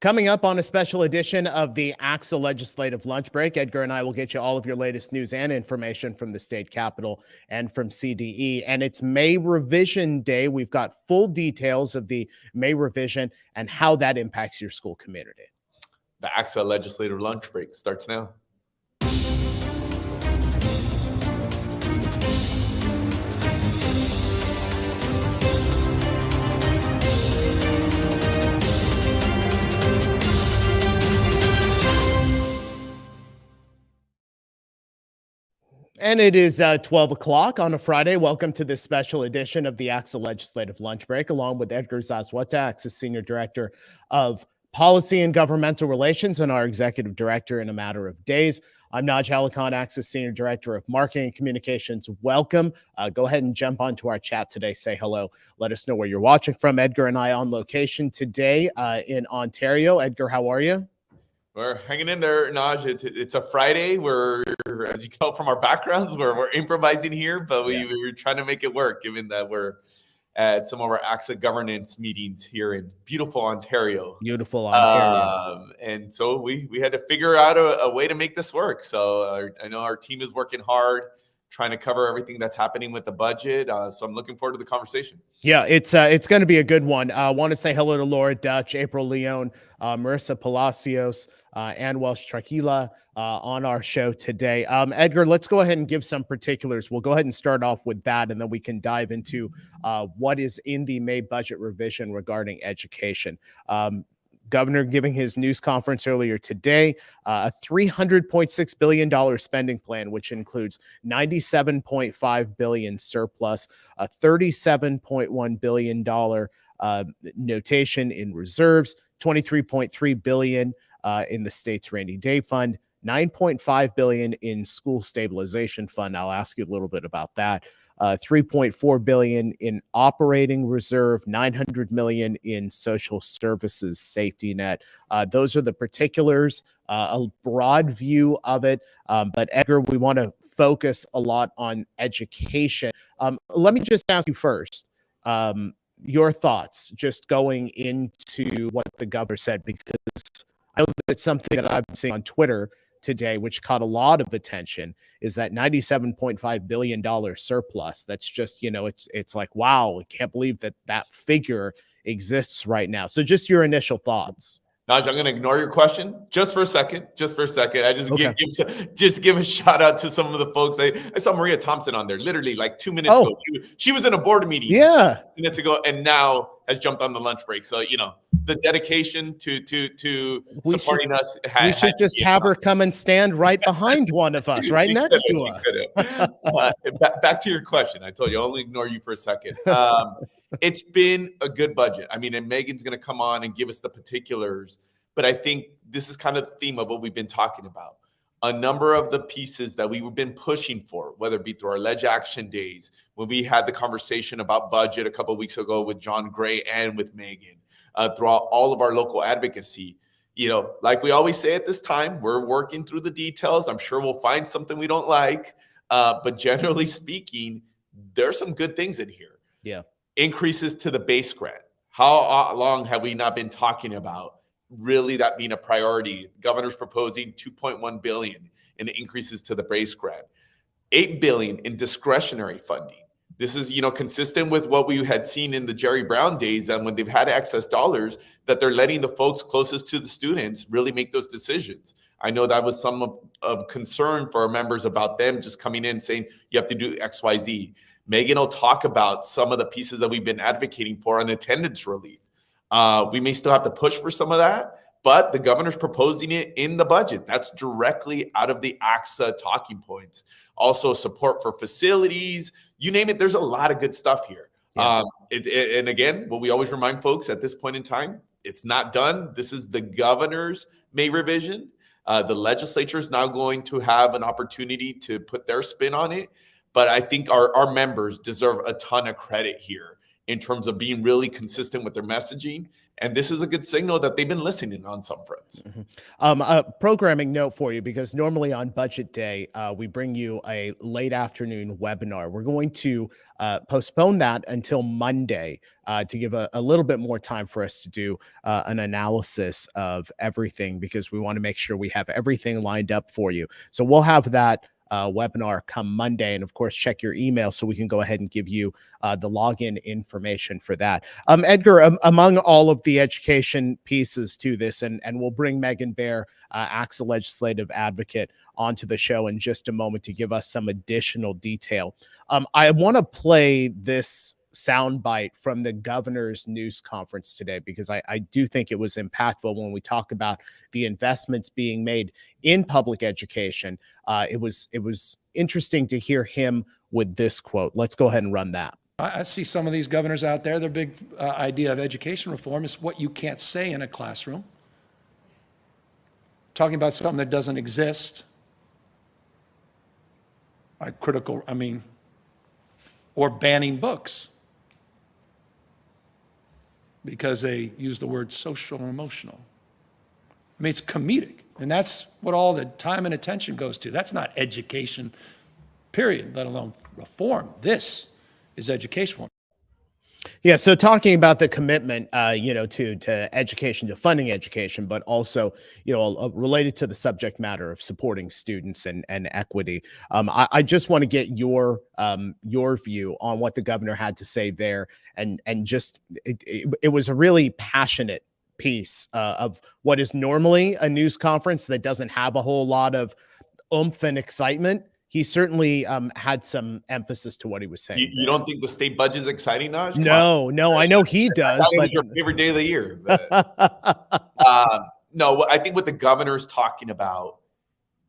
Coming up on a special edition of the ACSA Legislative Lunch Break, Edgar and I will get you all of your latest news and information from the state capitol and from CDE. And it's May Revision Day. We've got full details of the May Revision and how that impacts your school community. The ACSA Legislative Lunch Break starts now. And it is 12 o'clock on a Friday. Welcome to this special edition of the ACSA Legislative Lunch Break, along with Edgar Zazwata, ACSA Senior Director of Policy and Governmental Relations and our Executive Director in a matter of days. I'm Naj and Edgar, ACSA Senior Director of Marketing and Communications. Welcome. Go ahead and jump onto our chat today. Say hello. Let us know where you're watching from. Edgar and I on location today in Ontario. Edgar, how are you? We're hanging in there, Naj. It's a Friday. We're, as you can tell from our backgrounds, we're improvising here, but we're trying to make it work, given that we're at some of our ACSA governance meetings here in beautiful Ontario. Beautiful Ontario. And so we had to figure out a way to make this work. So I know our team is working hard, trying to cover everything that's happening with the budget. So I'm looking forward to the conversation. Yeah, it's going to be a good one. I want to say hello to Laura Dutch, April Leone, Marissa Palacios, and Welsh Trachila on our show today. Edgar, let's go ahead and give some particulars. We'll go ahead and start off with that, and then we can dive into what is in the May budget revision regarding education. Governor giving his news conference earlier today, a $300.6 billion spending plan, which includes $97.5 billion surplus, a $37.1 billion notation in reserves, $23.3 billion in the state's rainy day fund, $9.5 billion in school stabilization fund. I'll ask you a little bit about that. $3.4 billion in operating reserve, $900 million in social services safety net. Those are the particulars, a broad view of it. But Edgar, we want to focus a lot on education. Let me just ask you first, your thoughts just going into what the governor said, because I know that's something that I've been seeing on Twitter today, which caught a lot of attention, is that $97.5 billion surplus. That's just, it's like, wow, I can't believe that figure exists right now. So just your initial thoughts. Naj, I'm going to ignore your question just for a second. I just give a shout out to some of the folks. I saw Maria Thompson on there literally like 2 minutes ago. She was in a board meeting 2 minutes ago and now has jumped on the lunch break. So, the dedication to supporting us. We should just have her come and stand right behind one of us, right next to us. Back to your question. I told you I'll only ignore you for a second. It's been a good budget. I mean, and Megan's going to come on and give us the particulars, but I think this is kind of the theme of what we've been talking about. A number of the pieces that we've been pushing for, whether it be through our Ledge Action Days, when we had the conversation about budget a couple of weeks ago with John Gray and with Megan, throughout all of our local advocacy. Like we always say at this time, we're working through the details. I'm sure we'll find something we don't like, but generally speaking, there's some good things in here. Yeah. Increases to the base grant. How long have we not been talking about really that being a priority? Governor's proposing $2.1 billion in increases to the base grant, $8 billion in discretionary funding. This is, consistent with what we had seen in the Jerry Brown days, and when they've had excess dollars, that they're letting the folks closest to the students really make those decisions. I know that was some of concern for our members about them just coming in saying, you have to do X, Y, Z. Megan will talk about some of the pieces that we've been advocating for on attendance relief. We may still have to push for some of that, but the governor's proposing it in the budget. That's directly out of the ACSA talking points. Also support for facilities, you name it. There's a lot of good stuff here. Yeah. And again, what we always remind folks at this point in time, it's not done. This is the governor's May revision. The legislature is now going to have an opportunity to put their spin on it. But I think our members deserve a ton of credit here in terms of being really consistent with their messaging And this is a good signal that they've been listening on some fronts. A programming note for you, because normally on budget day, we bring you a late afternoon webinar. We're going to postpone that until Monday to give a little bit more time for us to do an analysis of everything, because we want to make sure we have everything lined up for you. So we'll have that webinar come Monday, and of course check your email so we can go ahead and give you the login information for that. Edgar, among all of the education pieces to this, and we'll bring Megan Baier, ACSA Legislative Advocate, onto the show in just a moment to give us some additional detail. I want to play this soundbite from the governor's news conference today, because I do think it was impactful when we talk about the investments being made in public education. It was interesting to hear him with this quote. Let's go ahead and run that. I see some of these governors out there, their big idea of education reform is what you can't say in a classroom. Talking about something that doesn't exist. Or banning books because they use the word social and emotional. I mean, it's comedic, and that's what all the time and attention goes to. That's not education, period, let alone reform. This is education. Yeah, so talking about the commitment, to education, to funding education, but also, related to the subject matter of supporting students and equity. I just want to get your view on what the governor had to say there, and just it was a really passionate piece of what is normally a news conference that doesn't have a whole lot of oomph and excitement. He certainly had some emphasis to what he was saying. You don't think the state budget is exciting, Naj? No, I know he does. That was your favorite day of the year. But, no, I think what the governor's talking about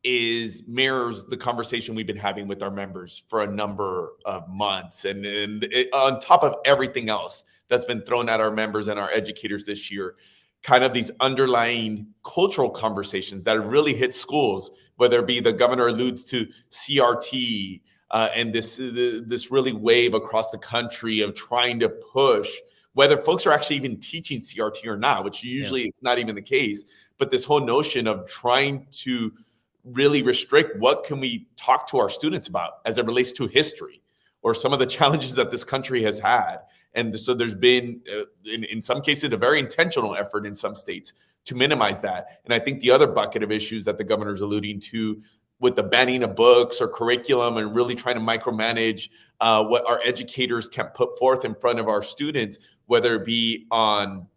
mirrors the conversation we've been having with our members for a number of months. And on top of everything else that's been thrown at our members and our educators this year, kind of these underlying cultural conversations that really hit schools, whether it be the governor alludes to CRT and this really wave across the country of trying to push, whether folks are actually even teaching CRT or not, which usually it's not even the case, but this whole notion of trying to really restrict what can we talk to our students about as it relates to history or some of the challenges that this country has had. And so there's been, in some cases, a very intentional effort in some states to minimize that. And I think the other bucket of issues that the governor's alluding to with the banning of books or curriculum and really trying to micromanage what our educators can put forth in front of our students, whether it be on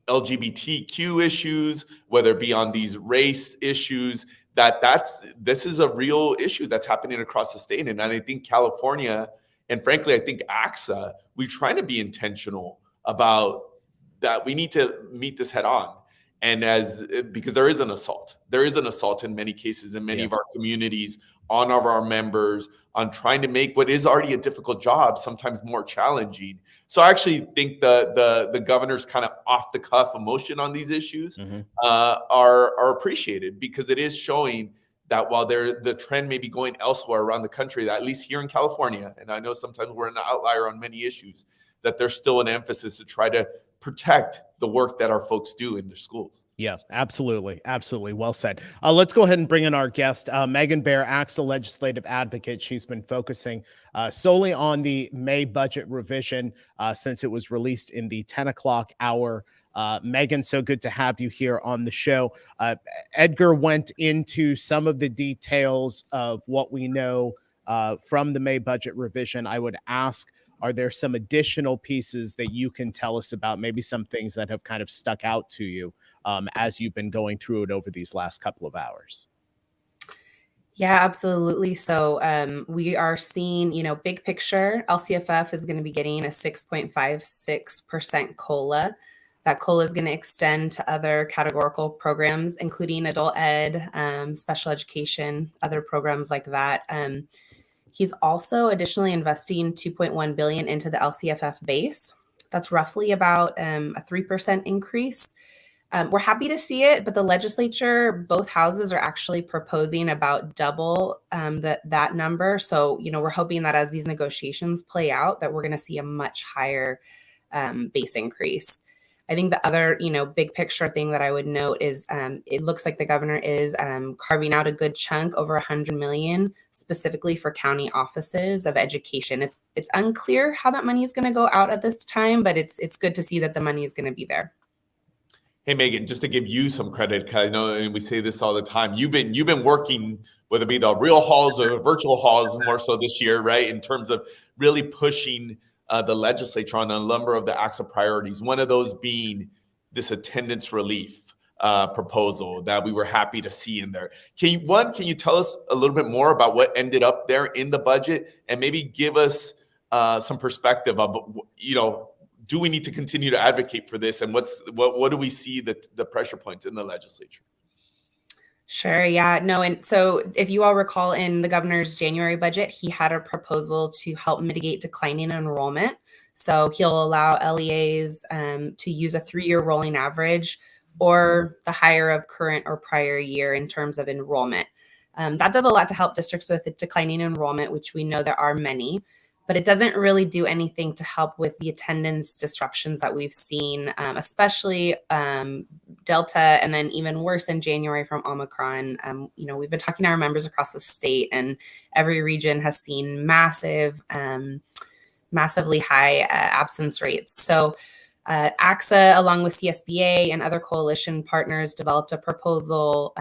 LGBTQ issues, whether it be on these race issues, this is a real issue that's happening across the state. And I think California, and frankly, I think ACSA, we're trying to be intentional about that. We need to meet this head on. And because there is an assault in many cases in many of our communities on our members on trying to make what is already a difficult job sometimes more challenging. So I actually think the governor's kind of off the cuff emotion on these issues are appreciated, because it is showing that while the trend may be going elsewhere around the country, that at least here in California, and I know sometimes we're an outlier on many issues, that there's still an emphasis to try to protect the work that our folks do in their schools. Yeah, absolutely. Absolutely. Well said. Let's go ahead and bring in our guest, Megan Baier, ACSA Legislative Advocate. She's been focusing solely on the May budget revision since it was released in the 10 o'clock hour. Megan, so good to have you here on the show. Edgar went into some of the details of what we know from the May budget revision. I would ask, are there some additional pieces that you can tell us about, maybe some things that have kind of stuck out to you as you've been going through it over these last couple of hours? Yeah, absolutely. So we are seeing, big picture, LCFF is going to be getting a 6.56% COLA. That COLA is going to extend to other categorical programs, including adult ed, special education, other programs like that. He's also additionally investing $2.1 billion into the LCFF base. That's roughly about a 3% increase. We're happy to see it, but the legislature, both houses are actually proposing about double that number. So, we're hoping that as these negotiations play out, that we're going to see a much higher base increase. I think the other, big picture thing that I would note is it looks like the governor is carving out a good chunk, over $100 million, specifically for county offices of education. It's unclear how that money is going to go out at this time, but it's good to see that the money is going to be there. Hey, Megan, just to give you some credit, because I know, and we say this all the time, you've been working, whether it be the real halls or the virtual halls, more so this year, right? In terms of really pushing the legislature on a number of the ACSA priorities. One of those being this attendance relief proposal that we were happy to see in there. Can you tell us a little bit more about what ended up there in the budget, and maybe give us some perspective of, do we need to continue to advocate for this, and what do we see the pressure points in the legislature? Sure. Yeah. No. And so if you all recall, in the governor's January budget, he had a proposal to help mitigate declining enrollment. So he'll allow LEAs to use a 3-year rolling average or the higher of current or prior year in terms of enrollment. That does a lot to help districts with declining enrollment, which we know there are many. But it doesn't really do anything to help with the attendance disruptions that we've seen, especially Delta, and then even worse in January from Omicron. We've been talking to our members across the state, and every region has seen massively high absence rates. So ACSA, along with CSBA and other coalition partners, developed a proposal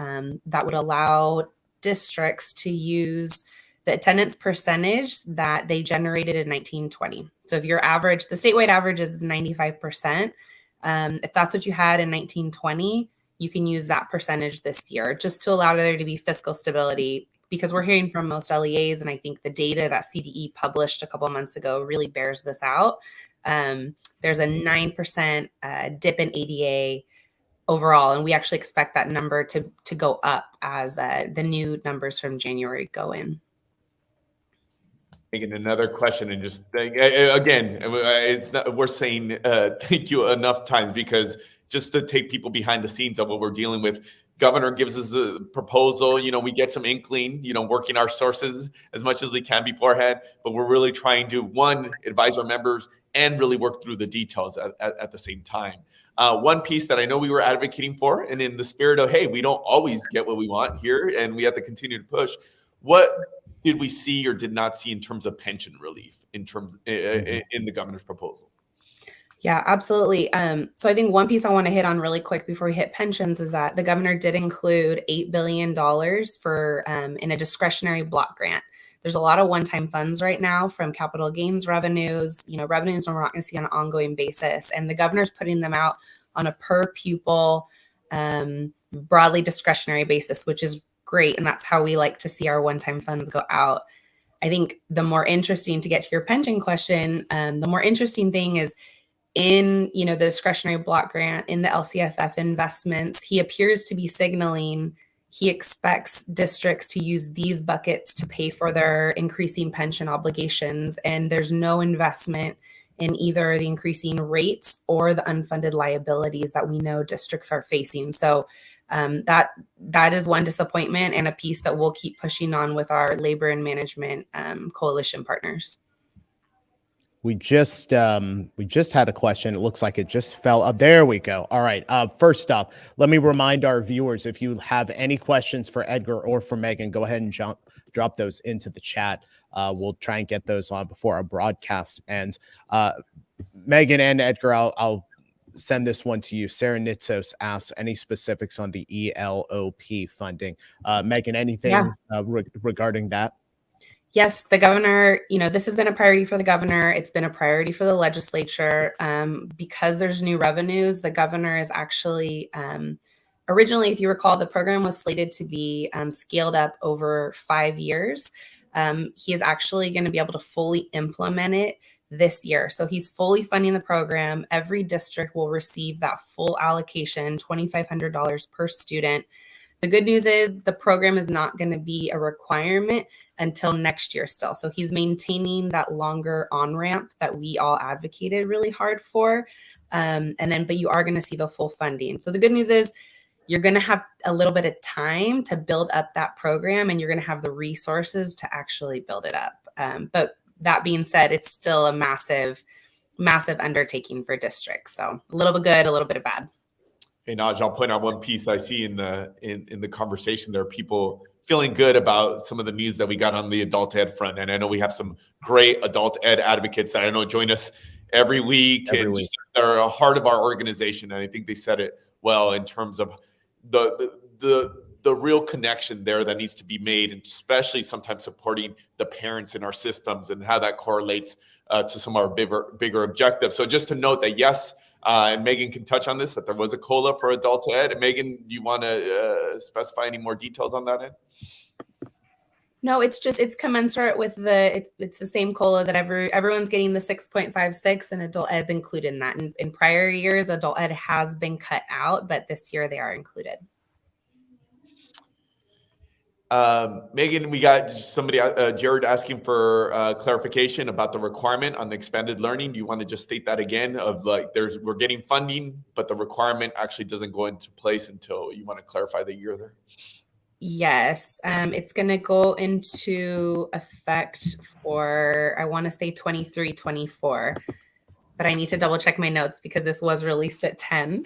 that would allow districts to use the attendance percentage that they generated in 1920. So if your average, the statewide average is 95%. If that's what you had in 1920, you can use that percentage this year, just to allow there to be fiscal stability, because we're hearing from most LEAs, and I think the data that CDE published a couple of months ago really bears this out. There's a 9% dip in ADA overall, and we actually expect that number to go up as the new numbers from January go in. Megan, another question, and just again, it's not, we're saying thank you enough times, because just to take people behind the scenes of what we're dealing with, governor gives us the proposal, we get some inkling, working our sources as much as we can beforehand, but we're really trying to, one, advise our members and really work through the details at the same time. One piece that I know we were advocating for, and in the spirit of, hey, we don't always get what we want here, and we have to continue to push, what did we see or did not see in terms of pension relief in the governor's proposal? Yeah, absolutely. So I think one piece I want to hit on really quick before we hit pensions is that the governor did include $8 billion for in a discretionary block grant. There's a lot of one-time funds right now from capital gains revenues, revenues we're not going to see on an ongoing basis. And the governor's putting them out on a per pupil, broadly discretionary basis, which is great. And that's how we like to see our one-time funds go out. I think the more interesting, to get to your pension question, the more interesting thing is in, the discretionary block grant, in the LCFF investments, he appears to be signaling he expects districts to use these buckets to pay for their increasing pension obligations. And there's no investment in either the increasing rates or the unfunded liabilities that we know districts are facing. So that is one disappointment, and a piece that we'll keep pushing on with our labor and management coalition partners. We just had a question. It looks like it just fell up. There we go. All right. First up, let me remind our viewers, if you have any questions for Edgar or for Megan, go ahead and drop those into the chat. We'll try and get those on before our broadcast ends. Megan and Edgar, I'll send this one to you. Sarah Nitsos asks, any specifics on the ELOP funding? Megan, anything regarding that? Yes, the governor, this has been a priority for the governor. It's been a priority for the legislature. Because there's new revenues, the governor is actually, originally, if you recall, the program was slated to be scaled up over 5 years. He is actually going to be able to fully implement it this year. So he's fully funding the program. Every district will receive that full allocation, $2,500 per student. The good news is the program is not going to be a requirement until next year still. So he's maintaining that longer on-ramp that we all advocated really hard for. But you are going to see the full funding. So the good news is you're going to have a little bit of time to build up that program, and you're going to have the resources to actually build it up. But that being said, it's still a massive massive undertaking for districts. So a little bit good, a little bit of bad. Hey, Naj, I'll point out one piece I see in the conversation. There are people feeling good about some of the news that we got on the adult ed front. And I know we have some great adult ed advocates that I know join us every week. Just they're a heart of our organization. And I think they said it well in terms of the real connection there that needs to be made, and especially sometimes supporting the parents in our systems and how that correlates to some of our bigger objectives. So just to note that, yes, and Megan can touch on this, that there was a COLA for adult ed. And Megan, do you want to specify any more details on that end? No, it's commensurate with it's the same COLA that everyone's getting, the 6.56, and adult ed's included in that. In prior years, adult ed has been cut out, but this year they are included. Megan, we got somebody, Jared, asking for clarification about the requirement on the expanded learning. Do you want to just state that again? Of like, we're getting funding, but the requirement actually doesn't go into place until you want to clarify the year there. Yes, it's going to go into effect for, I want to say 23-24. But I need to double check my notes because this was released at 10.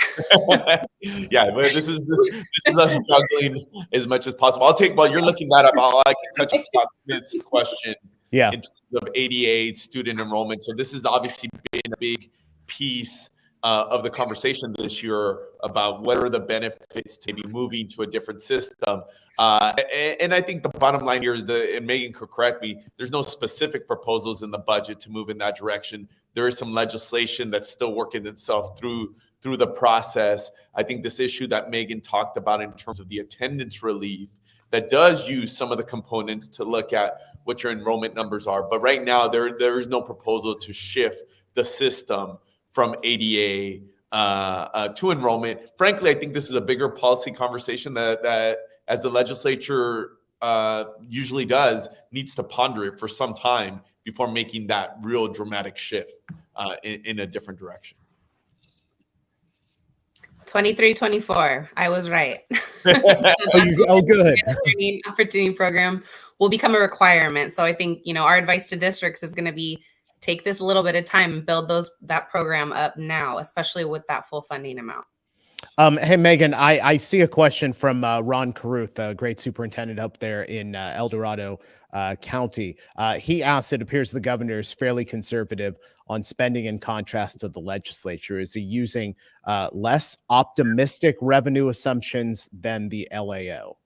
Yeah, but this is us juggling as much as possible. While you're looking that up, I can touch on Scott Smith's question in terms of ADA student enrollment. So this has obviously been a big piece of the conversation this year about what are the benefits to be moving to a different system. And I think the bottom line here is and Megan could correct me, there's no specific proposals in the budget to move in that direction. There is some legislation that's still working itself through the process. I think this issue that Megan talked about in terms of the attendance relief, that does use some of the components to look at what your enrollment numbers are. But right now, there is no proposal to shift the system from ADA to enrollment. Frankly, I think this is a bigger policy conversation that as the legislature usually does, needs to ponder it for some time before making that real dramatic shift in a different direction. 23-24. I was right. Oh, good. Opportunity program will become a requirement. So I think, our advice to districts is going to be take this a little bit of time and build that program up now, especially with that full funding amount. Hey, Megan, I see a question from Ron Caruth, a great superintendent up there in El Dorado County. He asks, it appears the governor is fairly conservative on spending in contrast to the legislature. Is he using less optimistic revenue assumptions than the LAO?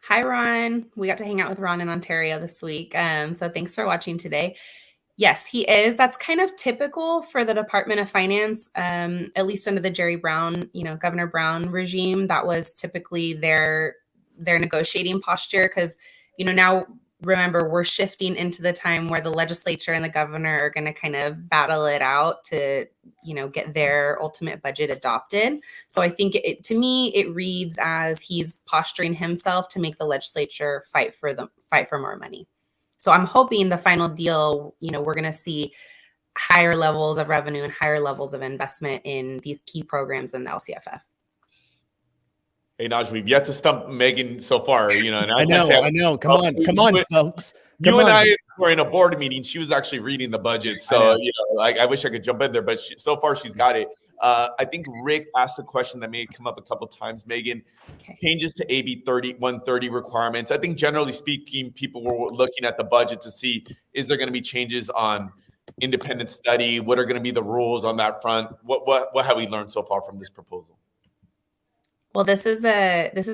Hi, Ron. We got to hang out with Ron in Ontario this week. So thanks for watching today. Yes, he is. That's kind of typical for the Department of Finance, at least under the Jerry Brown, Governor Brown regime. That was typically their negotiating posture because, now remember, we're shifting into the time where the legislature and the governor are going to kind of battle it out to, get their ultimate budget adopted. So I think to me, it reads as he's posturing himself to make the legislature fight for more money. So I'm hoping the final deal, we're going to see higher levels of revenue and higher levels of investment in these key programs in the LCFF. Hey, Naj, we've yet to stump Megan so far, and I know. Come on, folks. And I were in a board meeting. She was actually reading the budget. So, I wish I could jump in there, but so far she's got it. I think Rick asked a question that may come up a couple of times, Megan. Okay. Changes to AB 130 requirements. I think generally speaking, people were looking at the budget to see, is there going to be changes on independent study? What are going to be the rules on that front? What have we learned so far from this proposal? Well, this is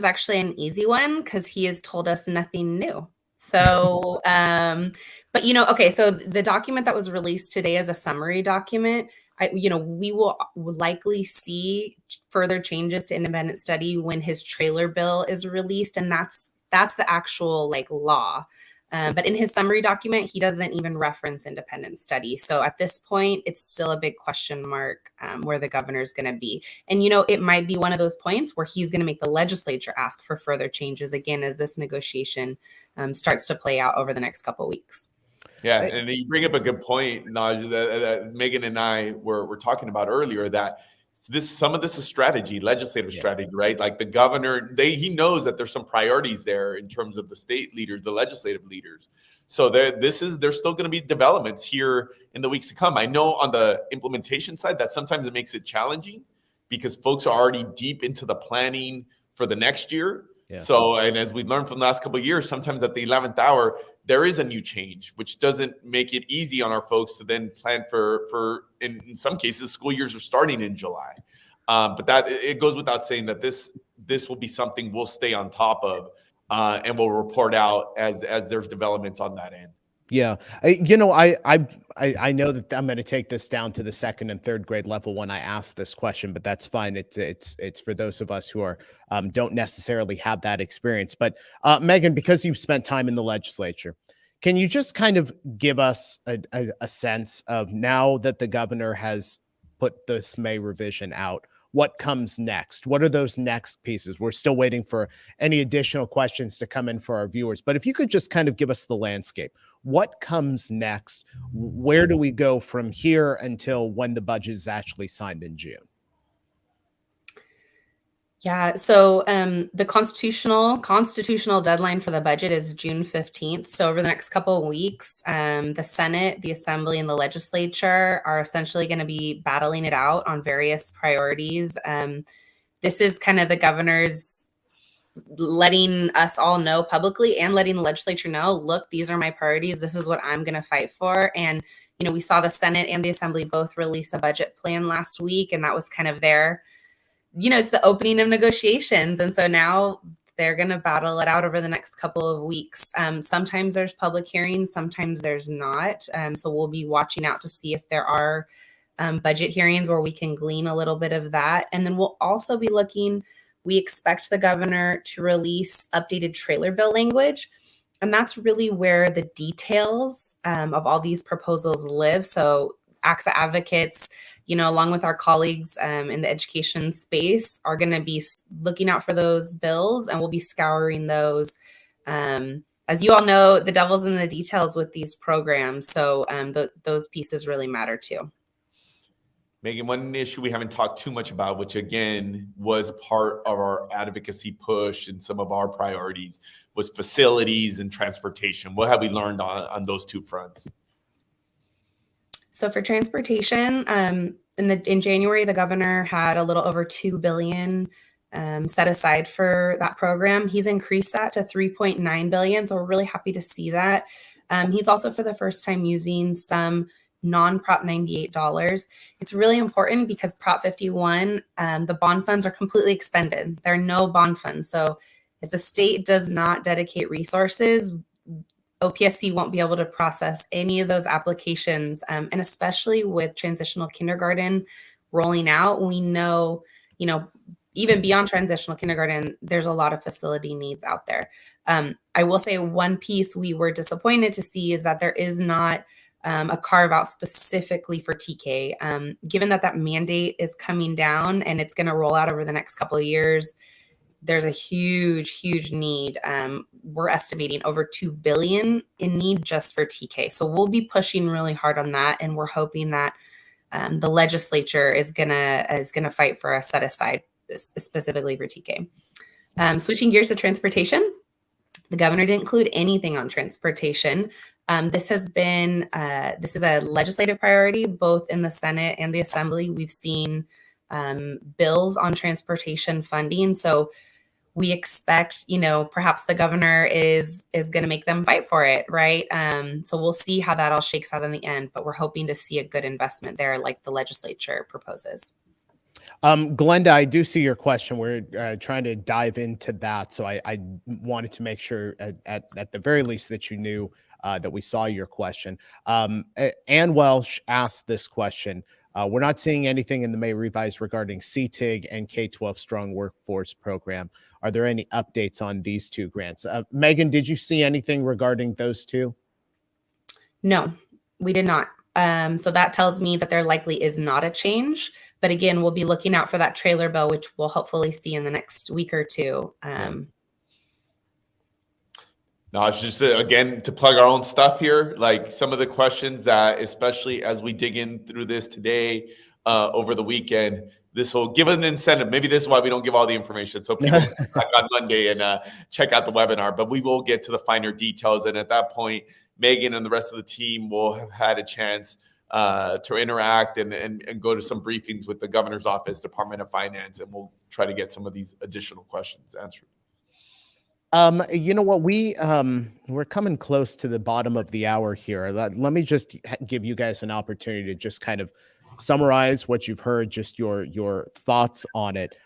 actually an easy one because he has told us nothing new. So, but okay. So the document that was released today is a summary document. We will likely see further changes to independent study when his trailer bill is released, and that's the actual law. But in his summary document, he doesn't even reference independent study. So at this point, it's still a big question mark where the governor's going to be. And, it might be one of those points where he's going to make the legislature ask for further changes again as this negotiation starts to play out over the next couple of weeks. Yeah, and you bring up a good point, Naj, that Megan and I were talking about earlier, that some of this is strategy, legislative strategy, right? Like the governor, he knows that there's some priorities there in terms of the state leaders, the legislative leaders. So there's still going to be developments here in the weeks to come. I know on the implementation side that sometimes it makes it challenging because folks are already deep into the planning for the next year. Yeah. So, and as we've learned from the last couple of years, sometimes at the 11th hour, there is a new change, which doesn't make it easy on our folks to then plan for in some cases, school years are starting in July. But that it goes without saying that this will be something we'll stay on top of and we'll report out as there's developments on that end. Yeah. I know that I'm going to take this down to the second and third grade level when I ask this question, but that's fine. It's for those of us who are don't necessarily have that experience. But Megan, because you've spent time in the legislature, can you just kind of give us a sense of, now that the governor has put this May revision out, what comes next? What are those next pieces? We're still waiting for any additional questions to come in for our viewers. But if you could just kind of give us the landscape, what comes next? Where do we go from here until when the budget is actually signed in June? Yeah, so the constitutional deadline for the budget is June 15th. So over the next couple of weeks, the Senate, the Assembly, and the legislature are essentially going to be battling it out on various priorities. This is kind of the governor's letting us all know publicly and letting the legislature know, look, these are my priorities. This is what I'm going to fight for. And, we saw the Senate and the Assembly both release a budget plan last week, and that was kind of their it's the opening of negotiations. And so now they're going to battle it out over the next couple of weeks. Sometimes there's public hearings, sometimes there's not. So we'll be watching out to see if there are budget hearings where we can glean a little bit of that. And then we'll also be we expect the governor to release updated trailer bill language. And that's really where the details of all these proposals live. So ACSA advocates, along with our colleagues in the education space, are going to be looking out for those bills, and we'll be scouring those. As you all know, the devil's in the details with these programs. So those pieces really matter too. Megan, one issue we haven't talked too much about, which again was part of our advocacy push and some of our priorities, was facilities and transportation. What have we learned on those two fronts? So for transportation, in January, the governor had a little over $2 billion set aside for that program. He's increased that to $3.9 billion. So we're really happy to see that. He's also, for the first time, using some non-Prop 98 dollars. It's really important because Prop 51, the bond funds are completely expended. There are no bond funds. So if the state does not dedicate resources, OPSC won't be able to process any of those applications. And especially with transitional kindergarten rolling out, we know, even beyond transitional kindergarten, there's a lot of facility needs out there. I will say one piece we were disappointed to see is that there is not a carve out specifically for TK. Given that mandate is coming down and it's going to roll out over the next couple of years, there's a huge need. We're estimating over $2 billion in need just for TK. So we'll be pushing really hard on that, and we're hoping that the legislature is gonna fight for a set aside specifically for TK. Switching gears to transportation, the governor didn't include anything on transportation. This is a legislative priority both in the Senate and the Assembly. We've seen bills on transportation funding. So we expect, perhaps the governor is going to make them fight for it, right? So we'll see how that all shakes out in the end, but we're hoping to see a good investment there like the legislature proposes. Glenda, I do see your question. We're trying to dive into that. So I wanted to make sure at the very least that you knew that we saw your question. Ann Welsh asked this question. We're not seeing anything in the May revise regarding CTIG and K-12 Strong Workforce Program. Are there any updates on these two grants? Megan, did you see anything regarding those two? No, we did not. So that tells me that there likely is not a change. But again, we'll be looking out for that trailer bill, which we'll hopefully see in the next week or two. No, it's just, again, to plug our own stuff here, like some of the questions that, especially as we dig in through this today, over the weekend, this will give an incentive. Maybe this is why we don't give all the information. So people can come back on Monday and check out the webinar, but we will get to the finer details. And at that point, Megan and the rest of the team will have had a chance to interact and go to some briefings with the governor's office, Department of Finance, and we'll try to get some of these additional questions answered. You know what, we're coming close to the bottom of the hour here. Let me just give you guys an opportunity to just kind of summarize what you've heard, just your thoughts on it.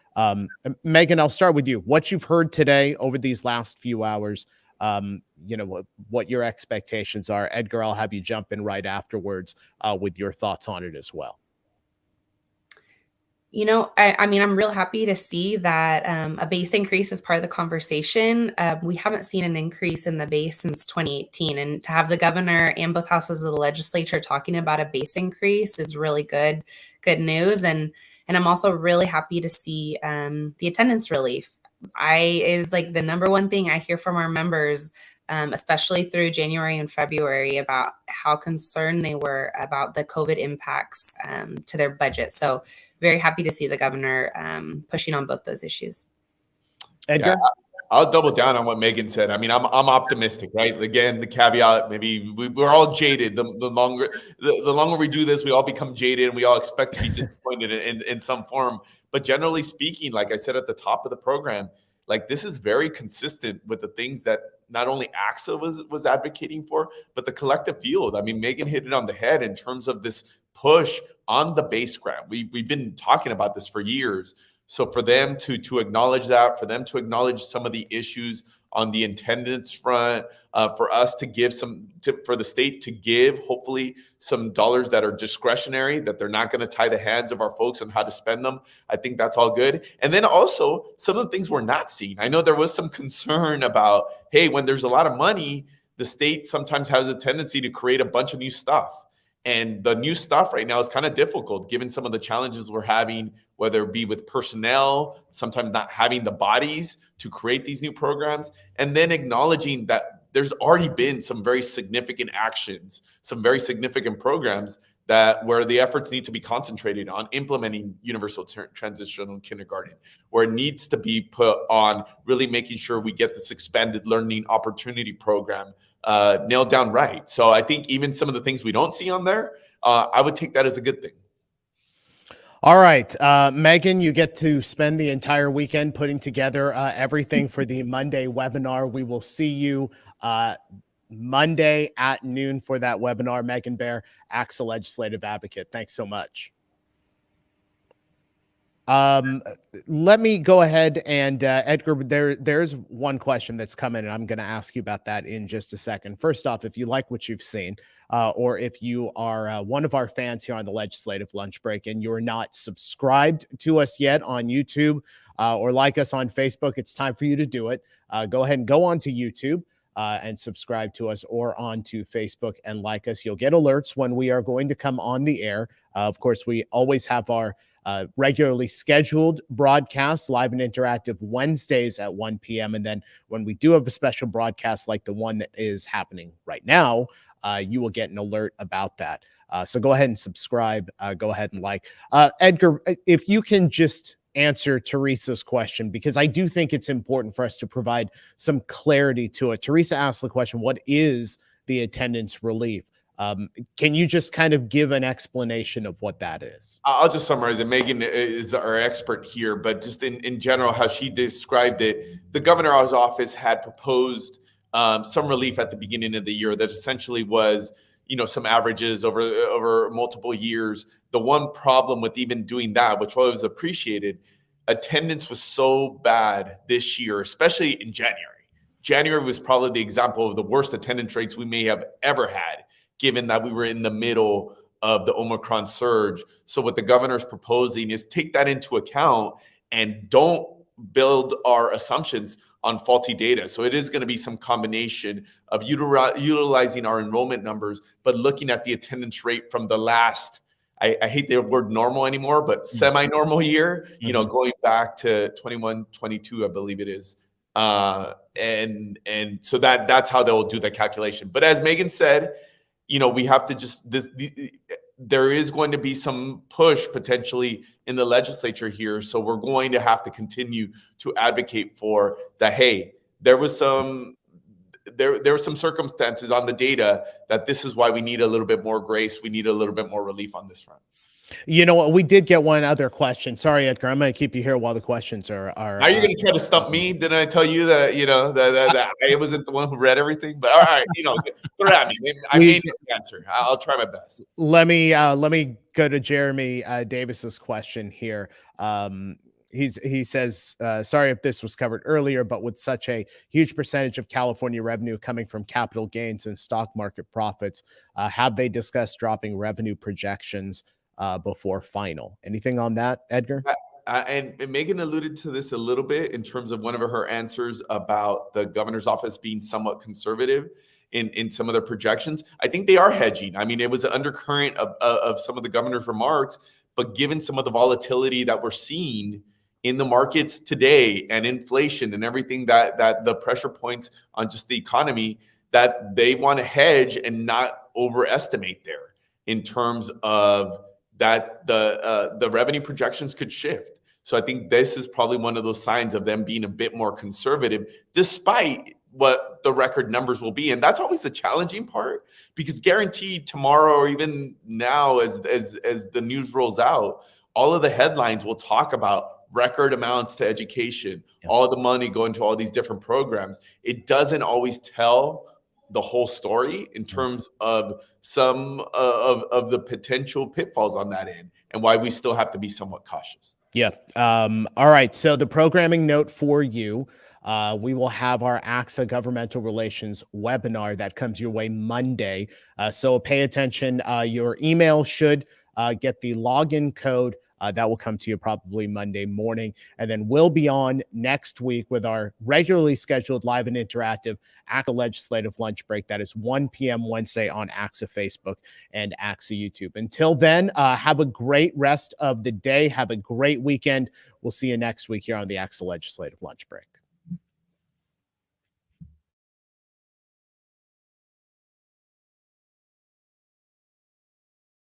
Megan, I'll start with you. What you've heard today over these last few hours, you know, what your expectations are. Edgar, I'll have you jump in right afterwards with your thoughts on it as well. You know, I mean, I'm real happy to see that a base increase is part of the conversation. We haven't seen an increase in the base since 2018. And to have the governor and both houses of the legislature talking about a base increase is really good news. And I'm also really happy to see the attendance relief. Is like the number one thing I hear from our members, especially through January and February, about how concerned they were about the COVID impacts to their budget. So very happy to see the governor pushing on both those issues. Edgar? Yeah, I'll double down on what Megan said. I mean, I'm optimistic, right? Again, the caveat, maybe we're all jaded. The longer we do this, we all become jaded and we all expect to be disappointed in some form. But generally speaking, like I said at the top of the program, like this is very consistent with the things that not only ACSA was advocating for, but the collective field. I mean, Megan hit it on the head in terms of this push on the base grant. We've been talking about this for years. So for them to acknowledge that, for them to acknowledge some of the issues on the attendance front, for us to give for the state to give hopefully some dollars that are discretionary, that they're not going to tie the hands of our folks on how to spend them. I think that's all good. And then also some of the things we're not seeing. I know there was some concern about, hey, when there's a lot of money, the state sometimes has a tendency to create a bunch of new stuff. And the new stuff right now is kind of difficult given some of the challenges we're having, whether it be with personnel, sometimes not having the bodies to create these new programs, and then acknowledging that there's already been some very significant actions, some very significant programs where the efforts need to be concentrated on implementing universal transitional kindergarten, where it needs to be put on really making sure we get this expanded learning opportunity program nailed down right. So I think even some of the things we don't see on there, I would take that as a good thing. All right, Megan, you get to spend the entire weekend putting together everything for the Monday webinar. We will see you Monday at noon for that webinar. Megan Baier, ACSA Legislative Advocate. Thanks so much. Let me go ahead and Edgar, there's one question that's coming, and I'm going to ask you about that in just a second. First off, if you like what you've seen, or if you are one of our fans here on the Legislative Lunch Break and you're not subscribed to us yet on YouTube or like us on Facebook, it's time for you to do it. Go ahead and go onto YouTube and subscribe to us, or onto Facebook and like us. You'll get alerts when we are going to come on the air. Of course, we always have our regularly scheduled broadcasts, live and interactive Wednesdays at 1 p.m. And then when we do have a special broadcast like the one that is happening right now, you will get an alert about that. So go ahead and subscribe. Go ahead and like. Edgar, if you can just answer Teresa's question, because I do think it's important for us to provide some clarity to it. Teresa asked the question, what is the attendance relief? Can you just kind of give an explanation of what that is? I'll just summarize it. Megan is our expert here, but just in general, how she described it, the governor's office had proposed some relief at the beginning of the year that essentially was, some averages over multiple years. The one problem with even doing that, which was appreciated, attendance was so bad this year, especially in January. January was probably the example of the worst attendance rates we may have ever had, given that we were in the middle of the Omicron surge. So what the governor's proposing is take that into account and don't build our assumptions on faulty data. So it is going to be some combination of utilizing our enrollment numbers, but looking at the attendance rate from the last, I hate the word normal anymore, but semi-normal year, going back to 21, 22, I believe it is. And so that's how they'll do the calculation. But as Megan said, we have to just, there is going to be some push potentially in the legislature here. So we're going to have to continue to advocate for that. Hey, there were some circumstances on the data that this is why we need a little bit more grace. We need a little bit more relief on this front. You know what? We did get one other question. Sorry, Edgar. I'm going to keep you here while the questions are. Are you going to try to stump me? Didn't I tell you that that I wasn't the one who read everything? But all right, throw it at me. I made the answer. I'll try my best. Let me go to Jeremy Davis's question here. He says, sorry if this was covered earlier, but with such a huge percentage of California revenue coming from capital gains and stock market profits, have they discussed dropping revenue projections before final? Anything on that, Edgar? And Megan alluded to this a little bit in terms of one of her answers about the governor's office being somewhat conservative in some of their projections. I think they are hedging. I mean, it was an undercurrent of some of the governor's remarks, but given some of the volatility that we're seeing in the markets today and inflation and everything that the pressure points on just the economy, that they want to hedge and not overestimate there in terms of that the revenue projections could shift. So I think this is probably one of those signs of them being a bit more conservative, despite what the record numbers will be. And that's always the challenging part, because guaranteed tomorrow or even now as the news rolls out, all of the headlines will talk about record amounts to education, all the money going to all these different programs. It doesn't always tell the whole story in terms of some of the potential pitfalls on that end and why we still have to be somewhat cautious. Yeah. All right. So the programming note for you, we will have our ACSA governmental relations webinar that comes your way Monday. So pay attention. Your email should get the login code. That will come to you probably Monday morning. And then we'll be on next week with our regularly scheduled live and interactive ACSA Legislative Lunch Break. That is 1 p.m. Wednesday on ACSA Facebook and ACSA YouTube. Until then, have a great rest of the day. Have a great weekend. We'll see you next week here on the ACSA Legislative Lunch Break.